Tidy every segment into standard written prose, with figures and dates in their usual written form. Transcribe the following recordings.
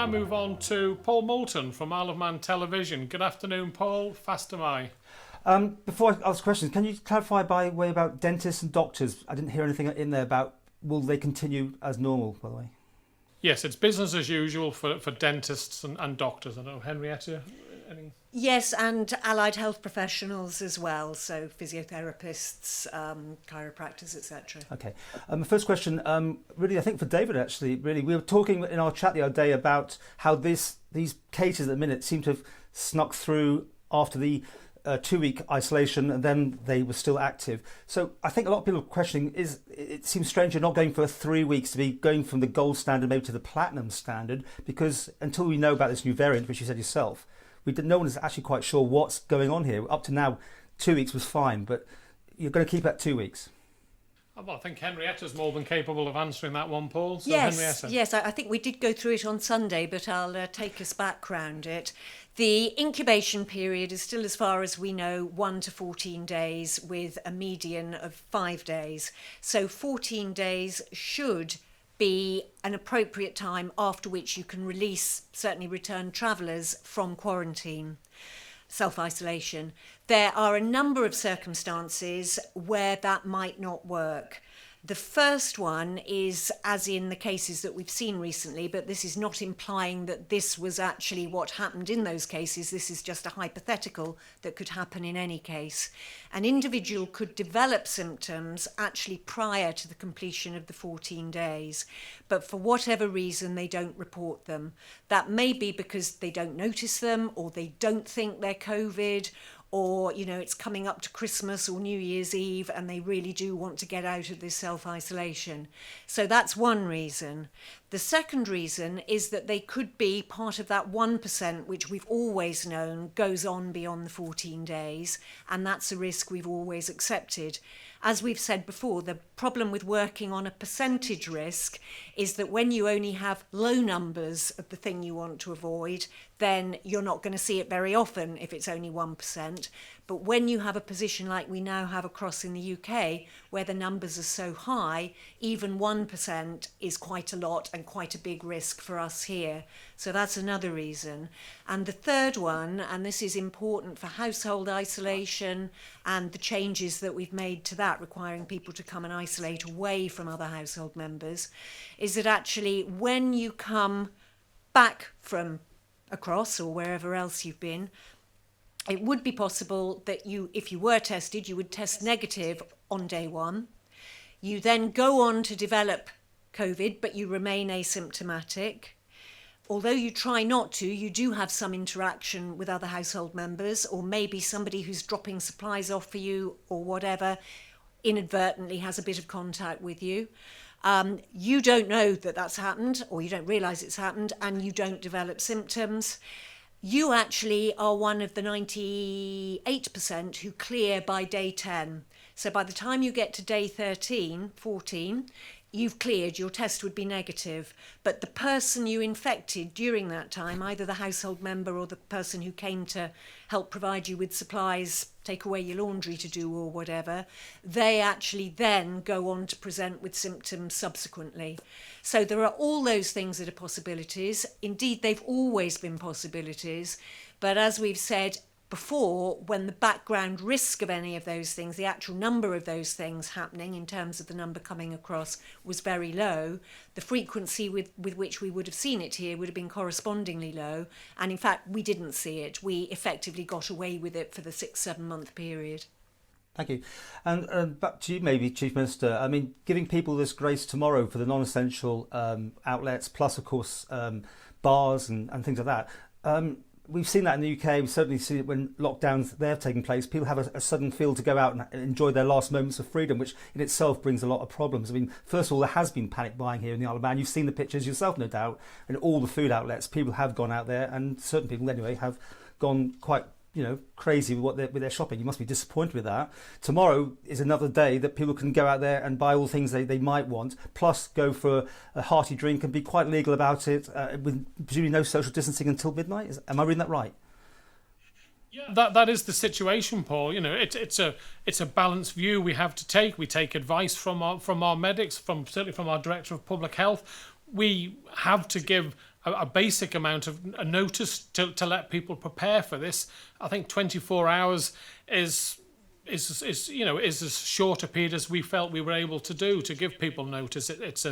now move on to Paul Moulton from Isle of Man Television. Good afternoon, Paul. Fast am I? Before I ask questions, can you clarify by way about dentists and doctors? I didn't hear anything in there about will they continue as normal, by the way? Yes, it's business as usual for dentists and doctors. I don't know, Henrietta, any? Yes, and allied health professionals as well, so physiotherapists, chiropractors, etc. Okay. The first question, really, I think for David, actually, really, we were talking in our chat the other day about how these cases at the minute seem to have snuck through after the 2-week isolation, and then they were still active. So I think a lot of people are questioning, it seems strange you're not going for 3 weeks to be going from the gold standard maybe to the platinum standard, because until we know about this new variant, which you said yourself, no one is actually quite sure what's going on here. Up to now, 2 weeks was fine, but you're going to keep it at 2 weeks. Well, I think Henrietta's more than capable of answering that one, Paul. So Yes, I think we did go through it on Sunday, but I'll take us back round it. The incubation period is still, as far as we know, 1 to 14 days with a median of 5 days. So 14 days should be an appropriate time after which you can release certainly returned travellers from quarantine, self-isolation. There are a number of circumstances where that might not work. The first one is, as in the cases that we've seen recently, but this is not implying that this was actually what happened in those cases. This is just a hypothetical that could happen in any case. An individual could develop symptoms actually prior to the completion of the 14 days, but for whatever reason, they don't report them. That may be because they don't notice them, or they don't think they're COVID, or, it's coming up to Christmas or New Year's Eve and they really do want to get out of this self-isolation. So that's one reason. The second reason is that they could be part of that 1%, which we've always known goes on beyond the 14 days, and that's a risk we've always accepted. As we've said before, the problem with working on a percentage risk is that when you only have low numbers of the thing you want to avoid, then you're not going to see it very often if it's only 1%. But when you have a position like we now have across in the UK, where the numbers are so high, even 1% is quite a lot and quite a big risk for us here. So that's another reason. And the third one, and this is important for household isolation and the changes that we've made to that, requiring people to come and isolate away from other household members, is that actually when you come back from across or wherever else you've been, it would be possible that if you were tested, you would test negative on day one. You then go on to develop COVID, but you remain asymptomatic. Although you try not to, you do have some interaction with other household members, or maybe somebody who's dropping supplies off for you or whatever inadvertently has a bit of contact with you. You don't know that that's happened, or you don't realise it's happened, and you don't develop symptoms. You actually are one of the 98% who clear by day 10. So by the time you get to day 13, 14, you've cleared, your test would be negative. But the person you infected during that time, either the household member or the person who came to help provide you with supplies, take away your laundry to do or whatever, they actually then go on to present with symptoms subsequently. So there are all those things that are possibilities. Indeed, they've always been possibilities. But as we've said before, when the background risk of any of those things, the actual number of those things happening in terms of the number coming across, was very low, the frequency with which we would have seen it here would have been correspondingly low. And in fact, we didn't see it. We effectively got away with it for the 6-7 month period. Thank you. And back to you, maybe, Chief Minister. I mean, giving people this grace tomorrow for the non-essential outlets, plus, of course, bars and things like that. We've seen that in the UK. We've certainly seen it when lockdowns there have taken place. People have a sudden feel to go out and enjoy their last moments of freedom, which in itself brings a lot of problems. I mean, first of all, there has been panic buying here in the Isle of Man. You've seen the pictures yourself, no doubt. And all the food outlets, people have gone out there, and certain people anyway have gone quite crazy with their shopping. You must be disappointed with that. Tomorrow is another day that people can go out there and buy all the things they might want, plus go for a hearty drink and be quite legal about it, with presumably no social distancing until midnight. Am I reading that right? Yeah, that is the situation, Paul. It's a balanced view we have to take. We take advice from our medics, certainly from our Director of Public Health. We have to give a basic amount of a notice to let people prepare for this. I think 24 hours is as short a period as we felt we were able to do to give people notice. It's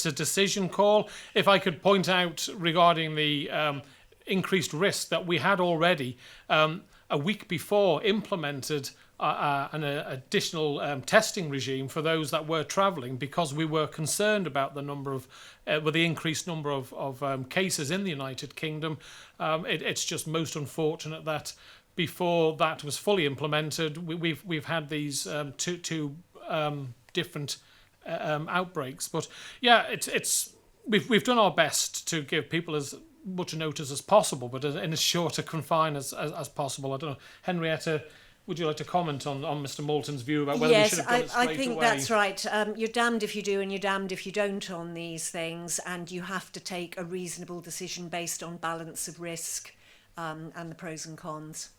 a decision call. If I could point out regarding the increased risk that we had already a week before implemented an additional testing regime for those that were travelling, because we were concerned about the number of with the increased number of cases in the United Kingdom. It's just most unfortunate that before that was fully implemented, we've had these two different outbreaks. But yeah, we've done our best to give people as much notice as possible, but in as short a confine as possible. I don't know, Henrietta, would you like to comment on Mr. Moulton's view about whether we should have done it straight away? I think that's right. You're damned if you do and you're damned if you don't on these things, and you have to take a reasonable decision based on balance of risk and the pros and cons.